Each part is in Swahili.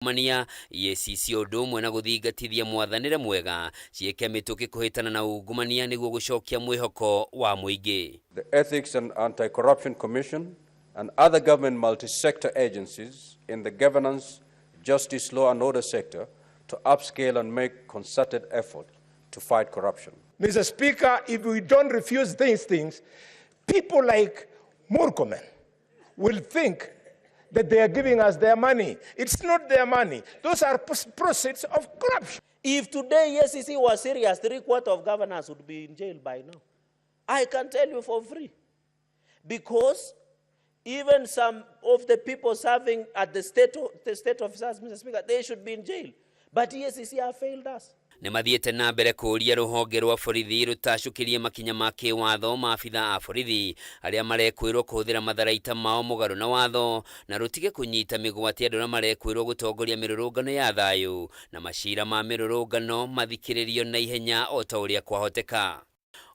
mania yesisi odumwe na guthingatithia mwathanire mwega cieke mituki kuhitana na ungumania niguo gucokia mwihoko wa muingi. The Ethics and Anti-Corruption Commission and other government multi-sector agencies in the governance, justice, law and order sector to upscale and make concerted effort to fight corruption. Mr. Speaker, if we don't refuse these things, people like Murkomen will think that they are giving us their money. It's not their money. Those are proceeds of corruption. If today SEC was serious, 3/4 of governors would be in jail by now. I can tell you for free. Because even some of the people serving at the state officers, Mr. Speaker, they should be in jail. But SEC have failed us. Nĩ mathiĩte na mbere kũria rũhonge rwa borithi rũtacukirie makinya ma kĩwatho ma abitha a borithi arĩa marekwĩrwo kũhũthĩra matharaita mao mũgarũ na watho na rũtige kũnyita mĩgwate andũ na marekwĩrwo gũtongoria mĩrũrũngano ya thayũ na macira ma mĩrũrũngano mathikĩrĩrio na ihenya o ta ũrĩa kwahoteka.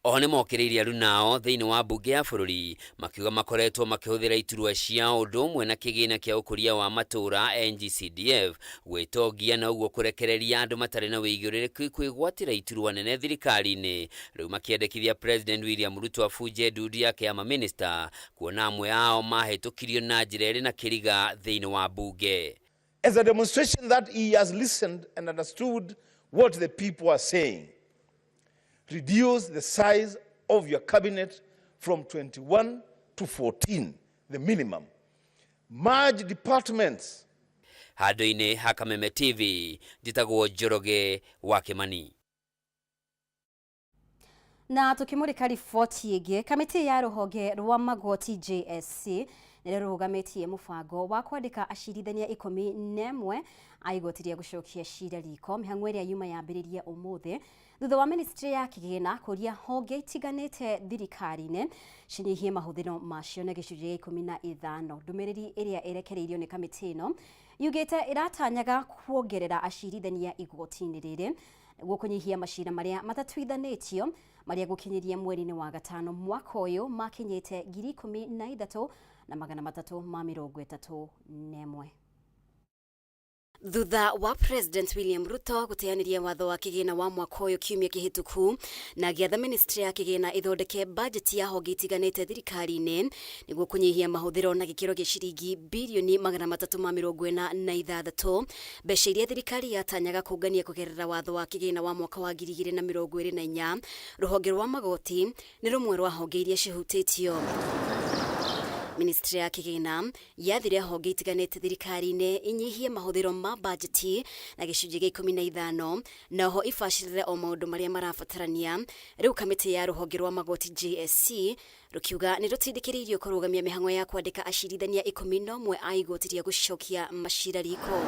Oho nĩ mokĩrĩire arũ nao thĩinĩ wa mbunge ya bũrũri makiuga makoretwo makĩhũthĩra iturwa ciao ũndũ ũmwe na kĩgĩna kĩa ũkũria wa matũũra NGCDF gwĩtongia na ũguo kũrekereria andũ matarĩ na wĩigĩrĩrĩku kwĩgwatĩra iturwa nene thirikari-inĩ. Rĩu makĩendekithia President William Ruto abunje ndudi yake ya maminista kuona amwe ao mahĩtũkirio na njĩra ĩrĩ na kĩriga thĩinĩ wa mbunge. As a demonstration that he has listened and understood what the people are saying, reduce the size of your cabinet from 21 to 14, the minimum. Merge departments. Handũ-inĩ ha Kameme TV, njĩtagwo Njoroge wa Kĩmani. Na tukimurika riboti ĩngĩ, kamĩtĩ ya rũhonge rwa magoti JSC nĩrũrũgamĩtie mũbango wa kwandĩka acirithania 11 a igoti rĩa gũcokia cira riko mĩhang'o ĩrĩa yuma yambĩrĩria ũmũthĩ thutha wa ministry ya kĩgĩna kũria honge itiganĩte thirikari-inĩ cinyihie mahũthĩro macio na gĩcunjĩ gĩa 15. Ndũmĩrĩri ĩrĩa ĩrekereirio nĩ kamĩtĩ ĩno yugĩte ĩratanyaga kuongerera acirithania igoti-inĩ rĩrĩ nĩguo kũnyihia macira marĩa matatuithanĩtio marĩa gũkinyĩria mweri-inĩ wa gatano mwaka ũyũ makinyĩte 13,331. Thutha wa President William Ruto guteanĩria watho wa kĩgĩna wa mwaka ũyũ kiumia kĩhĩtũku na gĩatha ministry ya kĩgĩna ĩthondeke budget ya honge itiganĩte thirikari-inĩ nĩguo kũnyihia mahũthĩro na gĩkĩro gĩa ciringi birioni 346 mbeca iria thirikari yatanyaga kũngania kũgerera watho wa kĩgĩna wa mwaka wa 2024. Rũhonge rwa magoti nĩ rũmwe rwa honge iria cihutĩtio. Ministry ya kĩgĩna yathire honge itiganĩte thirikari-inĩ inyihie mahũthĩro ma bajeti na gĩcunjĩ gĩa 15 na oho ibacĩrĩre o maũndũ marĩa marabatarania. Rĩu kamĩtĩ ya rũhonge rwa magoti JSC rũkiuga nĩ rũtindĩkĩrĩirio kũrũgamia mĩhang'o ya kwandĩka acirithania 11 a igoti rĩa gũcokia macira riko.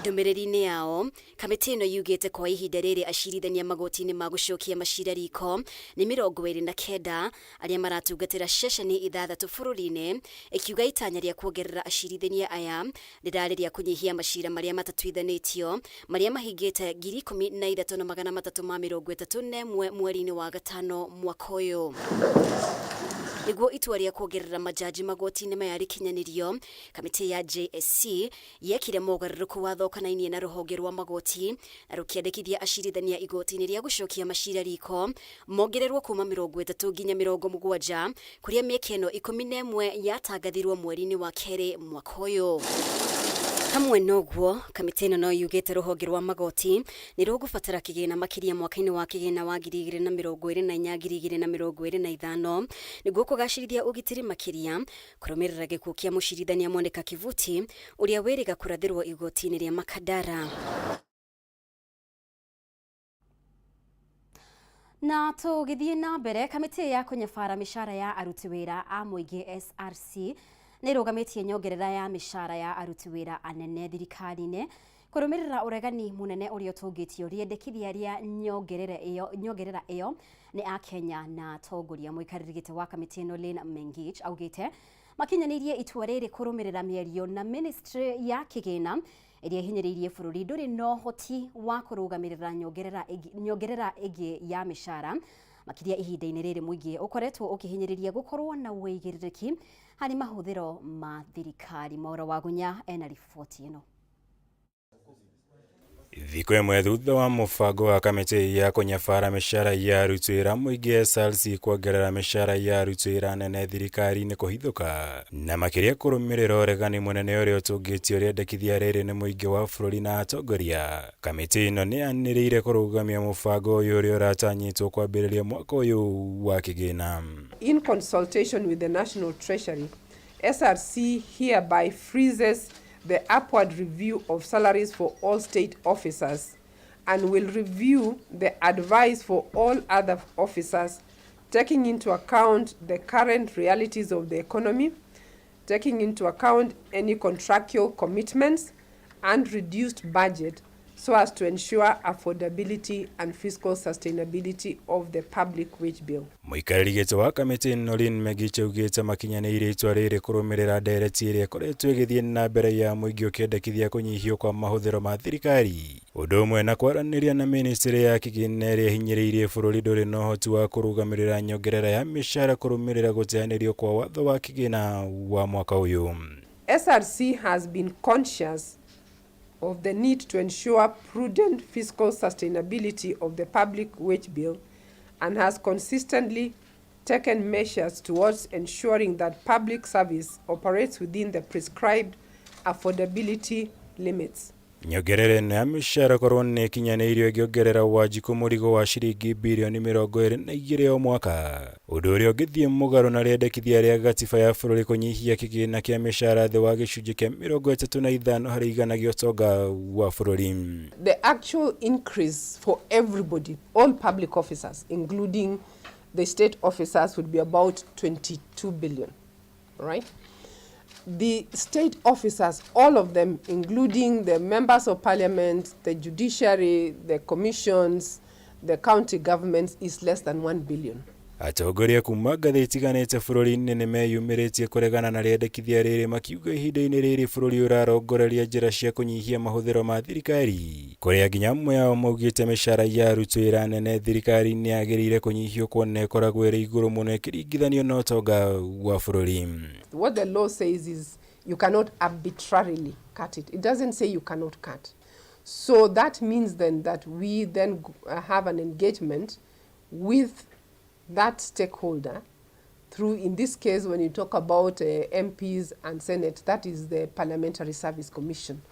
Ndũmĩrĩri-inĩ yao kamĩtĩ ĩno yugĩte kwa ihinda rĩrĩ acirithania magoti-inĩ ma gũcokia macira riko nĩ 29 arĩa maratungatĩra ceceni 6 bũrũri-inĩ, ĩkiuga itanya rĩa kuongerera acirithania aya rĩrarĩ rĩa kũnyihia macira marĩa matatuithanĩtio marĩa mahingĩte 1331 mweri-inĩ wa gatano mwaka ũyũ. Nĩguo itua rĩa kuongerera majaji magoti-inĩ maya rĩkinyanĩrio, kamĩtĩ ya JSC yekire mogarũrũku watho kanainie na rũhonge rwa magoti na rũkĩandĩkithia acirithania igoti-inĩ rĩa gũcokia macira riko mongererwo kuma 30 nginya 70 kũrĩa mĩeke ĩno 11 yatangathirwo mweri-inĩ wa kerĩ mwaka ũyũ. Hamwe noguo kamĩtĩ ĩno no yugĩte rũhonge rwa magoti nĩ rũgũbatara kĩgĩna makĩria mwaka-inĩ wa kĩgĩna wa 2024-2025 nĩguo kũgacĩrithia ũgitĩri makĩria kũrũmĩrĩra gĩkuũ kĩa mũcirithania Monica Kivuti ũrĩa wĩrĩga kũrathĩrwo igoti-inĩ rĩa Makadara. Na tũgĩthiĩ na mbere, kamĩtĩ ya kũnyabara mĩcara ya aruti wĩra a mũingĩ SRC nĩ rũgamĩtie nyongerera ya mĩcara ya aruti wĩra anene thirikari-inĩ kũrũmĩrĩra ũregani mũnene ũrĩa ũtũngĩtio rĩendekithia rĩa nyongerera ĩyo nĩ a Kenya na atongoria. Mũikarĩri gĩtĩ wa kamĩtĩ ĩno Lynn Mengich augĩte makinyanĩirie itua rĩrĩ kũrũmĩrĩra mĩario na ministry ya kĩgĩna ĩrĩa ihinyĩrĩirie bũrũri ndũrĩ na ũhoti wa kũrũgamĩrĩra nyongerera ĩngĩ ya mĩcara makĩria ihinda-inĩ rĩrĩ mũingĩ ũkoretwo ũkĩhinyĩrĩria gũkorwo na wĩigĩrĩrĩki harĩ mahũthĩro ma thirikari. Maura Wagunya ena riboti ĩno. Thikũ ĩmwe thutha wa mũbango wa kamĩtĩ ya kũnyabara mĩcara ya aruti wĩra mũingĩ SRC kuongerera mĩcara ya aruti wĩra nene thirikari-inĩ kũhithũka na makĩria kũrũmĩrĩra ũregani mũnene ũrĩa ũtũngĩtio rĩendekithia rĩrĩ nĩ mũingĩ wa bũrũri na atongoria. Kamĩtĩ ĩno nĩ yanĩrĩire kũrũgamia mũbango ũyũ ũrĩa ũratanyĩtwo kwambĩrĩria mwaka ũyũ wa kĩgĩna. In consultation with the National Treasury, SRC hereby freezes the upward review of salaries for all state officers and will review the advice for all other officers, taking into account the current realities of the economy, taking into account any contractual commitments and reduced budget, so as to ensure affordability and fiscal sustainability of the public wage bill. Mũikarĩri gĩtĩ wa kamĩtĩ ĩno Lynn Megicha augĩte makinyanĩire itua rĩrĩ kũrũmĩrĩra ndereti ĩrĩa ĩkoretwo ĩgĩthiĩ na mbere ya mũingĩ ũkĩendekithia kũnyihio kwa mahũthĩro ma thirikari. Ũndũ ũmwe na kwaranĩria na ministry ya kĩgĩna ĩrĩa hinyĩrĩirie bũrũri ndũrĩ na ũhoti wa kũrũgamĩrĩra nyongerera ya mĩcara kũrũmĩrĩra gũteanĩrio kwa watho wa kĩgĩna wa mwaka ũyũ. SRC has been conscious of the need to ensure prudent fiscal sustainability of the public wage bill and has consistently taken measures towards ensuring that public service operates within the prescribed affordability limits. Nyongerera ĩno ya mĩcara korwo nĩ ĩkinyanĩirio ĩngĩongerera Wanjikũ mũrigo wa ciringi birioni 22 o mwaka, ũndũ ũrĩa ũngĩthiĩ mũgarũ na rĩendekithia rĩa gatiba ya bũrũri kũnyihia kĩgĩna kĩa mĩcara thĩ wa gĩcunjĩ kĩa 35 harĩ igana gĩa ũtonga wa bũrũri. The actual increase for everybody, all public officers, including the state officers, would be about 22 billion, right? The state officers, all of them, including the members of parliament, the judiciary, the commissions, the county governments, is less than 1 billion. Atongoria kuma ngathĩ itiganĩte bũrũri-inĩ nĩ meyumĩrĩtie kũregana na rĩendekithia rĩrĩ makiuga ihinda-inĩ rĩrĩ bũrũri ũrarongoreria njĩra cia kũnyihia mahũthĩro ma thirikari, kũrĩa nginya amwe ao maugĩte mĩcara ya aruti wĩra nene thirikari-inĩ yagĩrĩire kũnyihio kuona ĩkoragwo ĩrĩ igũrũ mũno ĩkĩringithanio na ũtonga wa bũrũri. What the law says is you cannot arbitrarily cut it. It doesn't say you cannot cut. So that means then that we then have an engagement with that stakeholder through, in this case, when you talk about MPs and Senate, that is the Parliamentary Service Commission.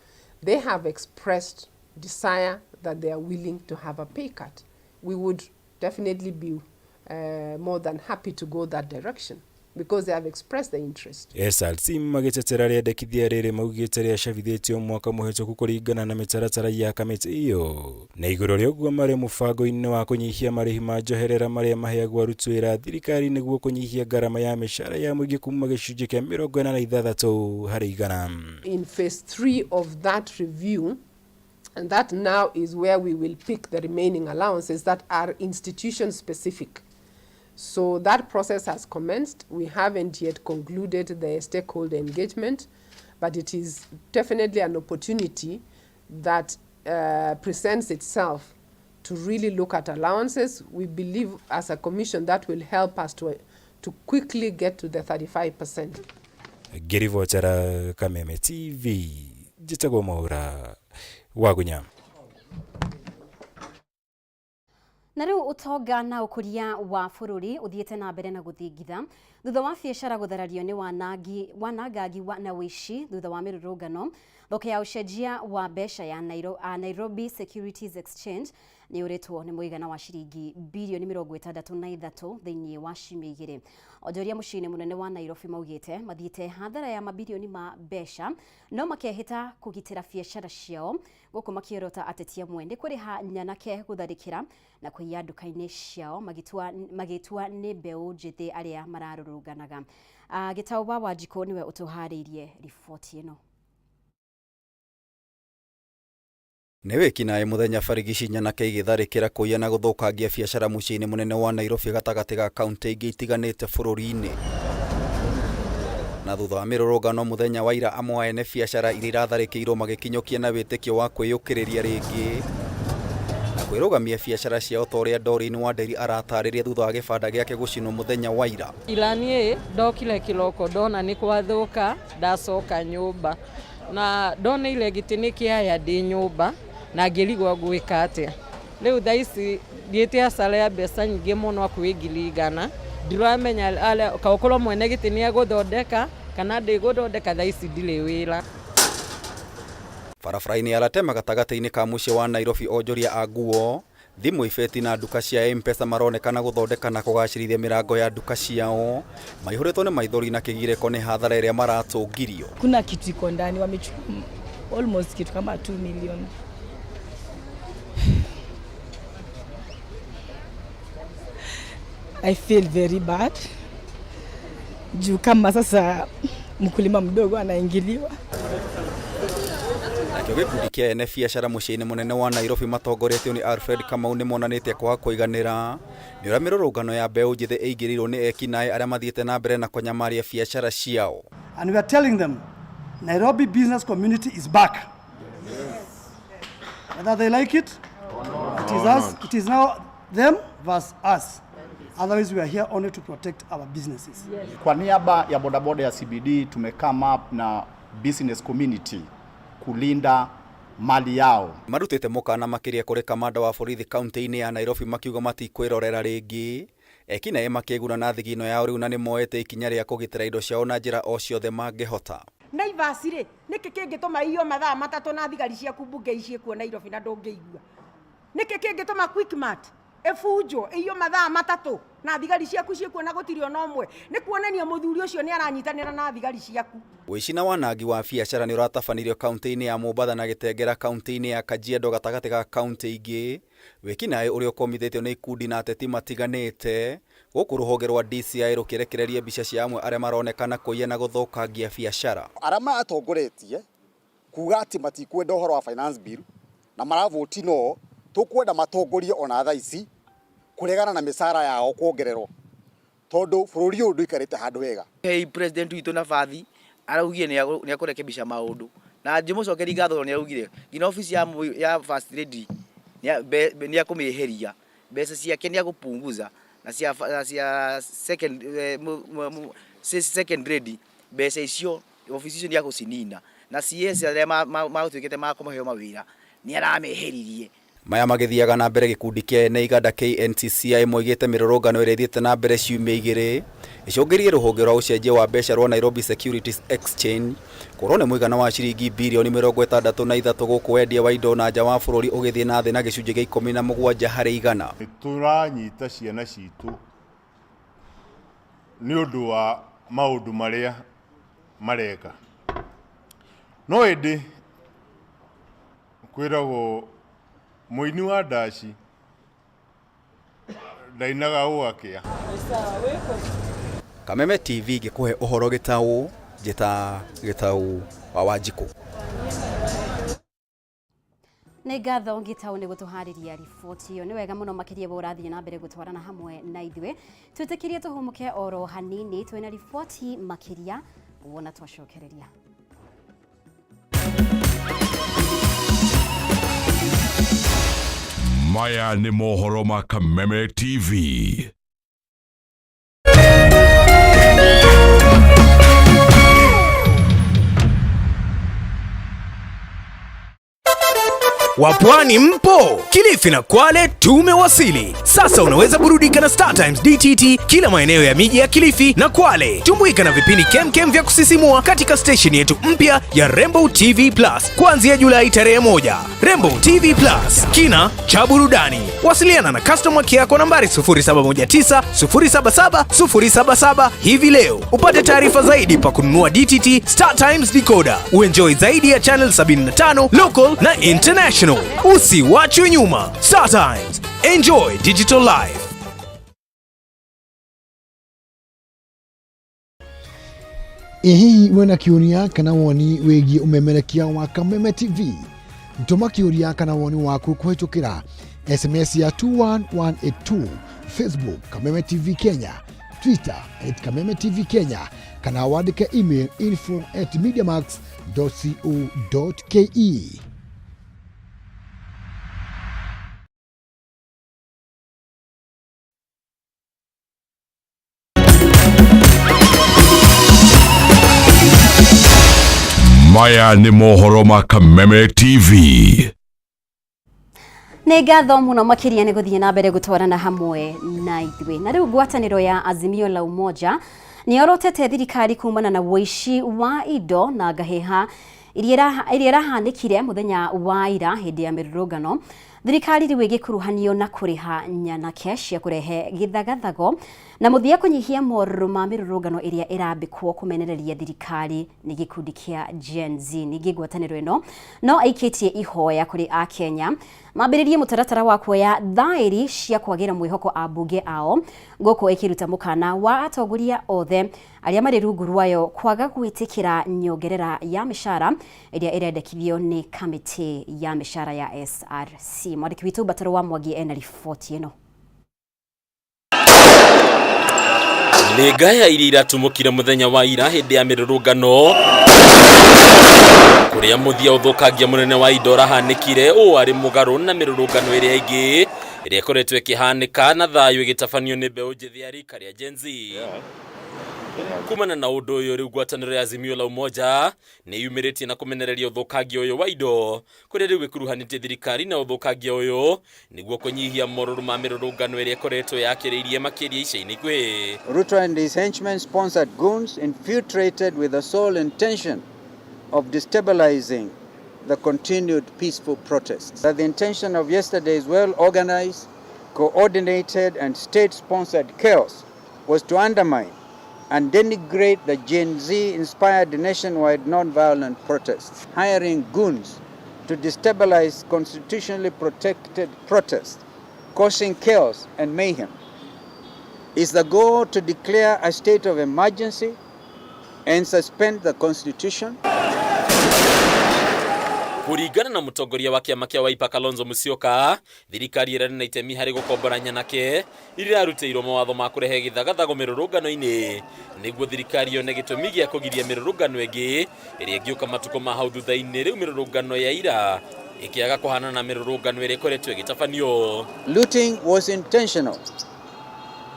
They have expressed desire that they are willing to have a pay cut. We would definitely be more than happy to go that direction, because they have expressed their interest. SRC magĩtetera rĩendekithia rĩrĩ maugĩte rĩacabithĩtio mwaka mũhĩtũku kũringana na mĩtaratara ya kamĩtĩ ĩyo, na igũrũ rĩa ũguo marĩ mũbango-inĩ wa kũnyihia marĩhi ma njoherera marĩa maheagwo aruti wĩra thirikari nĩguo kũnyihia ngarama ya mĩcara ya mũingĩ kuma gĩcunjĩ kĩa 46 harĩ igana. In phase 3 of that review, and that now is where we will pick the remaining allowances that are institution specific. So that process has commenced. We haven't yet concluded the stakeholder engagement, but it is definitely an opportunity that presents itself to really look at allowances. We believe as a commission that will help us to quickly get to the 35%. Ngĩribotera Kameme TV, njĩtagwo Maura Wagunya. Na rĩu ũtonga na ũkũria wa bũrũri ũthiĩte na mbere na gũthingitha thutha wa biacara gũtharario nĩ wanangi na wĩici thutha wa mĩrũrũngano. Thoko ya ũcenjia wa mbeca ya Nairobi Securities Exchange nĩ ũrĩtwo nĩ mũigana wa ciringi birioni 63 thĩinĩ wa ciumia igĩrĩ. Onjoria mũciĩ-inĩ mũnene wa Nairobi maugĩte mathiĩte hathara ya mabilioni ma mbeca, no makehĩta kũgitĩra biacara ciao, gũkũ makĩrota ateti amwe nĩ kũrĩha nyanake gũtharĩkĩra na kũiya nduka-inĩ ciao magĩtua nĩ mbeũ njĩthĩ arĩa mararũrũnganaga. Gĩtaũ wa Wanjikũ nĩwe ũtũharĩirie riboti ĩno. Nĩ wĩkinaĩ mũthenya barigici nyanake igĩtharĩkĩra kũiya na gũthũkangia biacara mũciĩ-inĩ mũnene wa Nairobi gatagatĩ ga kaunti ingĩ itiganĩte bũrũri-inĩ. Na thutha wa mĩrũrũngano mũthenya wa ira amwe ene biacara iria iratharĩkĩirwo magĩkinyũkia na wĩtĩkio wa kwĩyũkĩrĩria rĩngĩ. Na kwĩrũgamia biacara ciao ta ũrĩa Doreen Wanderi aratarĩria thutha wa gĩbanda gĩake gũcinwo mũthenya wa ira. Ilani ndokire kĩroko ndona nĩ kwathũka ndacoka nyũmba na ndona ile gĩtĩ nĩ kĩaya ndĩ nyũmba na ngĩrigwo gwĩka atĩa. Rĩu thaa ici ndiĩte hasara ya mbeca nyingĩ mũno kwĩngirigana ndiramenya kaũkorwo mwene gĩtĩ nĩ agũthondeka kana ndĩgũthondeka thaa ici ndirĩ wĩra. Barabara-inĩ ya Latema gatagatĩ-inĩ ka mũciĩ wa Nairobi onjoria a nguo, thimũ ibeti na duka cia M-Pesa maronekana gũthondeka na kũgacĩrithia mĩrango ya duka ciao maihũrĩtwo nĩ maithori na kĩgirĩko nĩ hathara ĩrĩa maratũngirio. Kuna kitu iko ndani wamechukua almost kitu kama 2 million. I feel very bad. Juu kama sasa mkulima mdogo anaingiliwa. Nakĩo gĩkundi kĩa ene biacara mũciĩ-inĩ mũnene wa Nairobi matongoretio nĩ Alfred Kamau nĩ monanĩte kwaga kũiganĩra nĩ ũrĩa mĩrũrũngano ya mbeũ njĩthĩ ĩingĩrĩirwo nĩ ekinaĩ arĩa mathiĩte na mbere na kũnyamaria biacara ciao. And we are telling them Nairobi business community is back. Whether they like it, it is us, it is now them versus us. Otherwise we are here only to protect our businesses. Kwa niaba ya bodaboda ya CBD tumecome up na business community kulinda mali yao. Marutĩte mũkana makĩria kũrĩ kamanda wa borithi kaunti-inĩ ya Nairobi makiuga matikwĩrorera rĩngĩ ekinaĩ makĩguna na thigino yao rĩu na nĩ moete ikinya rĩa kũgitĩra indo ciao na njĩra o ciothe mangĩhota. Naivasirĩ nĩkĩ kĩngĩtũma iyo mathaa matatũ na thigari ciaku mbunge ici kuo Nairobi na ndũngĩigua? Nĩkĩ kĩngĩtũma Quickmart efujo iyo mathaa matatũ na thigari ciaku ciekuo na gũtirĩ ona ũmwe? Nĩ kuonania mũthuri ũcio nĩ aranyitanĩra na thigari ciaku. Ũici na wanangi wa biacara nĩ ũratabanirio kaunti-inĩ ya Mombasa na Gĩtengera kaunti-inĩ ya Kajiado gatagatĩ ga kaunti ingĩ. Wĩkinaĩ ũrĩa ũkomithĩtio nĩ ikundi na ateti matiganĩte gũkũ rũhonge rwa DCI rũkĩrekereria mbica cia amwe arĩa maronekana kũiya na gũthũkangia biacara. Arĩa matongoretie kuga atĩ matikwenda ũhoro wa finance bill na maravoti no tũkwenda matongorie ona thaa ici kũregana na mĩcara yao kuongererwo tondũ bũrũri ũyũ ndũikarĩte handũ wega. Hey president witũ na bathi araugire nĩ akũrekebisha maũndũ na ndĩmũcokeria ngatho nĩ araugire ngina office ya first lady nĩ akũmĩeheria mbeca ciake nĩ agũpunguza na cia second lady mbeca icio office icio nĩ agũcinina na CS arĩa magũtuĩkĩte makũmaheo mawĩra nĩ arameheririe. Maya magĩthiaga na mbere gĩkundi kĩa ene iganda KNTCI moigĩte mĩrũrũngano ĩrĩa ĩthiĩte na mbere ciumia igĩrĩ ĩcũngĩrĩirie rũhonge rwa ũcenjia wa mbeca rwa Nairobi Securities Exchange kũrwo nĩ mũigana wa ciringi birioni 63 gũkũ wendia wa indo na nja wa bũrũri ũgĩthiĩ na thĩ na gĩcunjĩ gĩa 17 harĩ 100. Tũranyita ciana citũ nĩ ũndũ wa maũndũ marĩa mareka. No ĩndĩ kwĩragwo mũini wa ndaci ndainaga ũgakĩa. Kameme TV ngĩkũhe ũhoro gĩtaũ njĩta gĩtaũ wa Wanjikũ. Nĩ ngatho Gĩtaũ nĩ gũtũharĩria riboti ĩyo. Nĩ wega mũno makĩria bo ũrathiĩ na mbere gũtwarana hamwe na ithuĩ. Twĩtĩkĩrie tũhũmũke oro hanini twĩna riboti makĩria wona twacokereria. Maya nĩ mohoro ma Kameme TV. Wapwani mpo? Kilifi na Kwale tumewasili. Sasa unaweza burudika na Star Times DTT kila maeneo ya miji ya Kilifi na Kwale. Tumbuika na vipindi kemkem vya kusisimua katika station yetu mpya ya Rainbow TV Plus kuanzia Julai tarehe 1. Rainbow TV Plus, kina cha burudani. Wasiliana na customer care kwa nambari 0719 077 077 hivi leo. Upate taarifa zaidi pa kununua DTT Star Times decoder. Uenjoy zaidi ya channel 75 local na international. Usiwachwe nyuma. Star Times. Enjoy digital life. Hihi wena kĩũria kana woni wĩgiĩ umemerekia wa Kameme TV? Ntũma kĩũria kana woni waku kũhĩtũkĩra SMS ya 21182, Facebook Kameme TV Kenya, Twitter @Kameme TV Kenya, kana wandĩke email info@mediamax.co.ke. maya nĩ mohoro ma Kameme TV. Nĩ ngatho mũno makĩria nĩ gũthiĩ na mbere gũtwarana hamwe na ithuĩ. Na rĩu ngwatanĩro ya Azimio la Umoja nĩ orotete thirikari kumana na wĩici wa indo na ngaheha iria irahanĩkire mũthenya wa ira hĩndĩ ya mĩrũrũngano. Thirikari rĩu ĩgĩkuruhanio na kũrĩha nyanake cia kũrehe gĩthagathago na mũthia kũnyihia morũrũ ma mĩrũrũngano ĩrĩa ĩrambĩkwo kũmenereria thirikari nĩ gĩkundi kĩa Gen Z. Ningĩ ngwatanĩro ĩno no aikĩtie ihoya kũrĩ Akenya mambĩrĩrie mũtaratara wa kuoya thaĩri cia kwagĩra mwĩhoko ambunge ao, gũkũ ĩkĩruta mũkana wa atongoria othe arĩa marĩ rungu rwayo kwaga gwĩtĩkĩra nyongerera ya mĩcara ĩrĩa ĩrendekithio nĩ kamĩtĩ ya mĩcara ya SRC. Mwandĩki witũ Bataro wa Mwangi ena riboti ĩno. Nĩ ngaya iria iratumũkire mũthenya wa ira hĩndĩ ya mĩrũrũngano kũrĩa mũthia ũthũkangia mũnene wa indo ũrahanĩkire arĩ mũgarũ na mĩrũrũngano ĩrĩa ĩngĩ ĩrĩa ĩkoretwo ĩkĩhanĩka na thayũ ĩgĩtabanio nĩ mbeũ njĩthĩ ya rika rĩa Gen Z. Kumana na ũndũ ũyũ rĩu ngwatanĩro ya Azimio la Umoja nĩ yumĩrĩtie na kũmenereria ũthũkangia ũyũ wa indo kũrĩa rĩu ĩkuruhanĩtie thirikari na ũthũkangia ũyũ nĩguo kũnyihia morũrũ ma mĩrũrũngano ĩrĩa ĩkoretwo yakĩrĩirie makĩria ica-inĩ ikuhĩ. Ruto and his henchmen sponsored goons infiltrated with the sole intention of destabilizing the continued peaceful protests. That the intention of yesterday's well-organized, coordinated and state-sponsored chaos was to undermine and denigrate the Gen Z-inspired nationwide non-violent protests, hiring goons to destabilize constitutionally protected protests, causing chaos and mayhem. Is the goal to declare a state of emergency and suspend the constitution? Kũringana na mũtongoria wa kĩama kĩa Wiper Kalonzo Musyoka, thirikari ĩrarĩ na itemi harĩ gũkombora nyanake iria irarutĩirwo mawatho ma kũrehe gĩthagathago mĩrũrũngano-inĩ nĩguo thirikari yone gĩtũmi gĩa kũgiria mĩrũrũngano ĩngĩ ĩrĩa ĩngĩũka matukũ ma hau thutha-inĩ. Rĩu mĩrũrũngano ya ira ĩkĩaga kũhana na mĩrũrũngano ĩrĩa ĩkoretwo ĩgĩtabanio. Looting was intentional.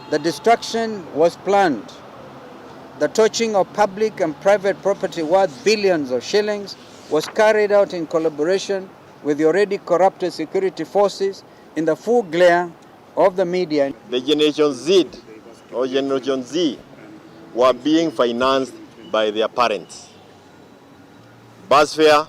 The destruction was planned. The torching of public and private property worth billions of shillings was carried out in collaboration with the already corrupted security forces in the full glare of the media. The Generation Z or Generation Z were being financed by their parents. Bus fare,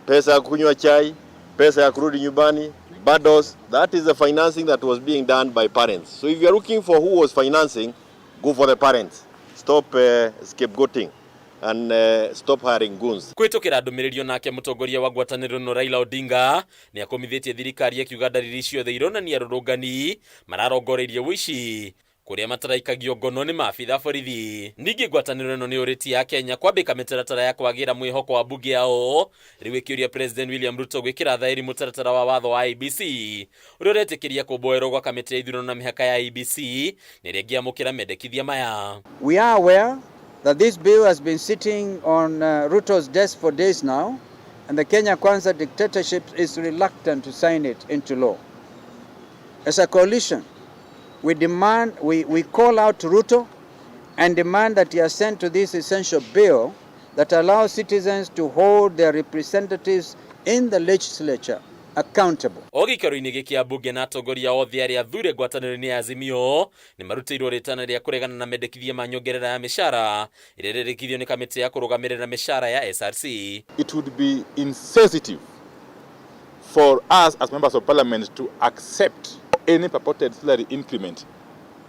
pesa ya kunywa chai, pesa ya kurudi nyumbani, bundles, that is the financing that was being done by parents. So if you are looking for who was financing, go for the parents. Stop scapegoating and stop hiring goons. Kwĩtũkĩra ndũmĩrĩrio nake mũtongoria wa ngwatanĩro no Raila Odinga nĩ akomithĩtie thirikari akiuga ndariri ciothe ironania rũrũngani mararongoreirie wĩici kũrĩa mataraikagio ngono nĩ maabitha borithi. Ningĩ ngwatanĩro ĩno nĩ ũrĩtie ya Kenya kwambĩka mĩtaratara ya kwagĩra mwĩhoko wa mbunge yao rĩu ĩkĩũria President William Ruto gwĩkĩra thaĩri mũtaratara wa watho wa IEBC ũrĩa ũretĩkĩria kũmboerwo gwa kamĩtĩ ya ithurano na mĩhaka ya IEBC na ĩrĩa ĩngĩamũkĩra mendekithia maya. We are aware that this bill has been sitting on Ruto's desk for days now, and the Kenya Kwanza dictatorship is reluctant to sign it into law. As a coalition, we call out to Ruto and demand that he assent to this essential bill that allows citizens to hold their representatives in the legislature accountable. Gĩikaro-inĩ gĩkĩ kĩa mbunge na atongoria othe arĩa athure ngwatanĩro-inĩ ya Azimio nĩ marutĩirwo rĩtana rĩa kũregana na mendekithia ma nyongerera ya mĩcara ĩrĩa ĩrerĩkithio nĩ kamĩtĩ ya kũrũgamĩrĩra mĩcara ya SRC. It would be insensitive for us as members of parliament to accept any purported salary increment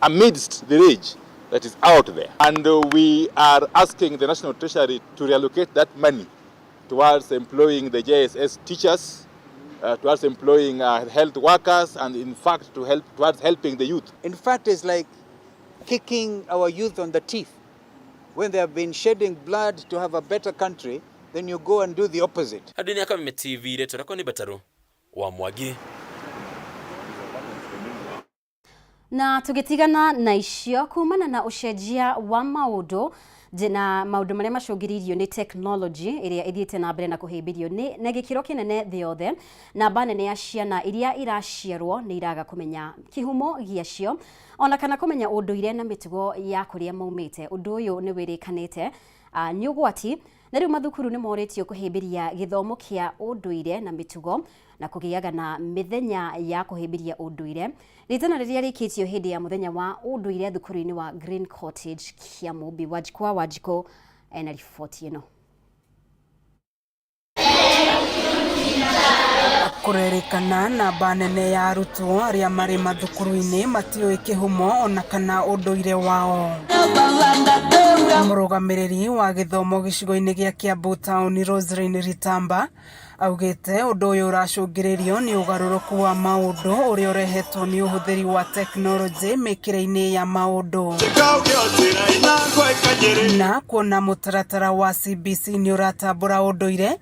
amidst the rage that is out there. And we are asking the National Treasury to reallocate that money towards employing the JSS teachers, towards employing health workers, and in fact towards helping the youth. In fact, it's like kicking our youth on the teeth. When they have been shedding blood to have a better country, then you go and do the opposite. Andũ nĩ Kameme TV retorako nĩ Bataro wa Mwangi. Na tũgĩtigana na icio kumana na ũcenjia wa maũndũ na maũndũ marĩa macũngĩrĩirio nĩ technology ĩrĩa ĩthiĩte na mbere na kũhĩmbĩrio na gĩkĩro kĩnene thĩ yothe, namba nene ya ciana iria iraciarwo nĩ iraga kũmenya kĩhumo gĩacio ona kana kũmenya ũndũire na mĩtugo ya kũrĩa maumĩte. Ũndũ ũyũ nĩ wĩrĩkanĩte nĩ ũgwati Na riu mathukuru ni moretio kuhimbiria githomo kia unduire na mitugo na kugiaga na mithenya ya kuhimbiria unduire. Ritana riria rikitio hindi ya muthenya wa unduire thukuru-ini wa Green Cottage Kiambu. Wajiko na riboti ino. Kurerikana na banene ya arutwo aria mari mathukuru-ini matioi kihumo ona kana unduire wao. Murugamiriri wa githomo gicigo-ini gia Kiambu Town Roserine Ritamba augite undu uyu uracungiririo ni ugaruruku wa maundu uria urehetwo ni uhuthiri wa teknoloji mikire-ini ya maundu na kuona mutaratara wa CBC ni uratambura unduire.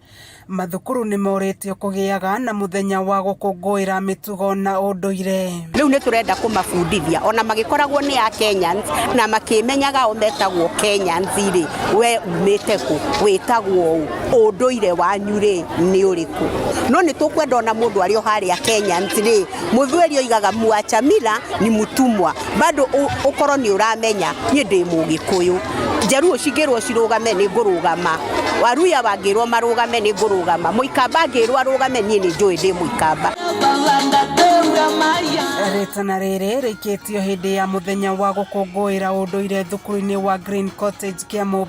Mathukuru ni moretio kugiaga na muthenya wa gukungũira mitugo na unduire. Riu ni turenda kumabundithia ona magikoragwo ni a Kenyans na makimenyaga o metagwo Kenyans ri we umite ku witagwo unduire wanyu ri ni uriku no ni tukwenda ona mundu ari o haria Kenyans ri muthweri oigaga muachamila ni mutumwa bado ukoro ni uramenya ni ndi mugikuyu njaruo cingirwo cirugame ni ngurugama waruya bagirwo marugame ni ngurugama muikamba ngirwo arugame ni njui ndi muikamba. Ritana riri rikitio hindi ya muthenya wa gukungũira unduire thukuru-ini wa Green Cottage Kiambu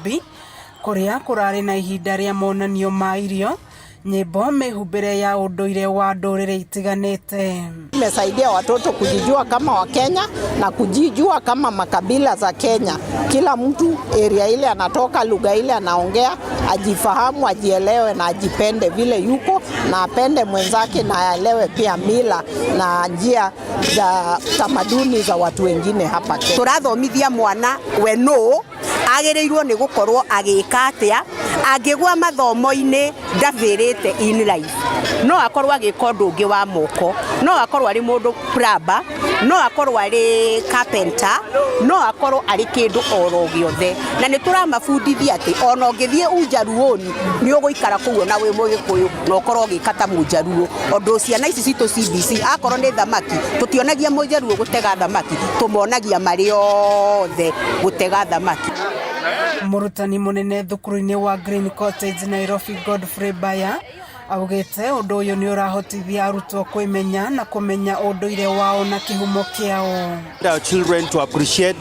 kuria kurari na ihinda ria monanio ma irio nyimbo mihumbire ya unduire wa ndurire itiganite. Imesaidia watoto kujijua kama Wakenya na kujijua kama makabila za Kenya. Kila mtu area ile anatoka, lugha ile anaongea, ajifahamu, ajielewe na ajipende vile yuko na apende mwenzake na aelewe pia mila na njia za tamaduni za watu wengine hapa Kenya. Turathomithia mwana we no agereirwo ni gukorwo agika atia angigwa mathomo-ini ndavirite in life no akorwo agika undu ungi wa moko no akorwo ari mundu plumber no akorwo ari carpenter no akorwo ari kindu oro giothe na ni turamabundithia ati ona ungithie unjaruoni ni uguikara kuo na wi mugikuyu no ukorwo gikata munjaruo ondu ciana ici citu CBC akorwo ni thamaki tutionagia munjaruo gutega thamaki tumonagia mari othe gutega thamaki. Murutani munene thukuru-ini wa Green Cottage Nairobi Godfrey Baya augite undu uyu ni urahotithia arutwo kwimenya na kumenya unduire wao na kihumo kiao. Our children to appreciate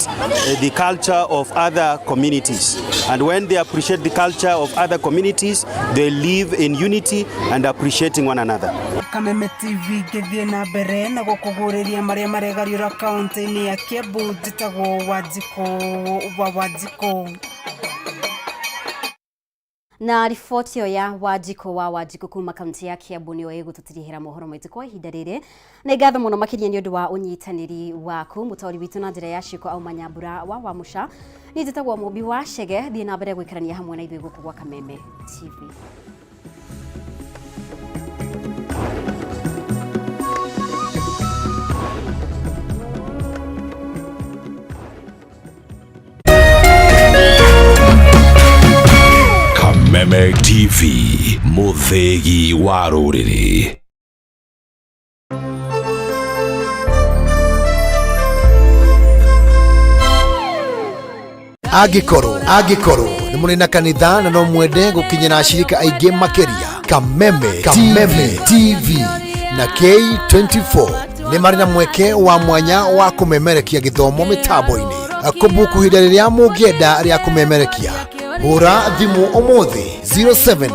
the culture of other communities, and when they appreciate the culture of other communities they live in unity and appreciating one another. Kameme TV githie na mbere na gukuguriria maria maregariura kaunti-ini ya Kiambu njitagwo Wajiko. Na riboti yo ya Wajiko kuma kaunti ya Kiambu niyo igututirihira mohoro maitu kwa ihinda riri na ngatho muno makiria ni undu wa unyitaniri waku mutauri witu na njira ya ciko au manyambura wa wamusha ni njitagwo Mubi wa Chege thie na mbere gwikarania hamwe na ithui guku gwa Kameme TV. Kameme TV, muthegi wa ruriri. Agikoro ni munena kanitha na no mwende gukinyira ashirika aige makeria. Kameme TV na K24 ni marina mweke wa mwanya wa kumemerekia githomo mitambo-ini. Kumbuku hida riria mungienda ria kumemerekia hura thimu umuthi 07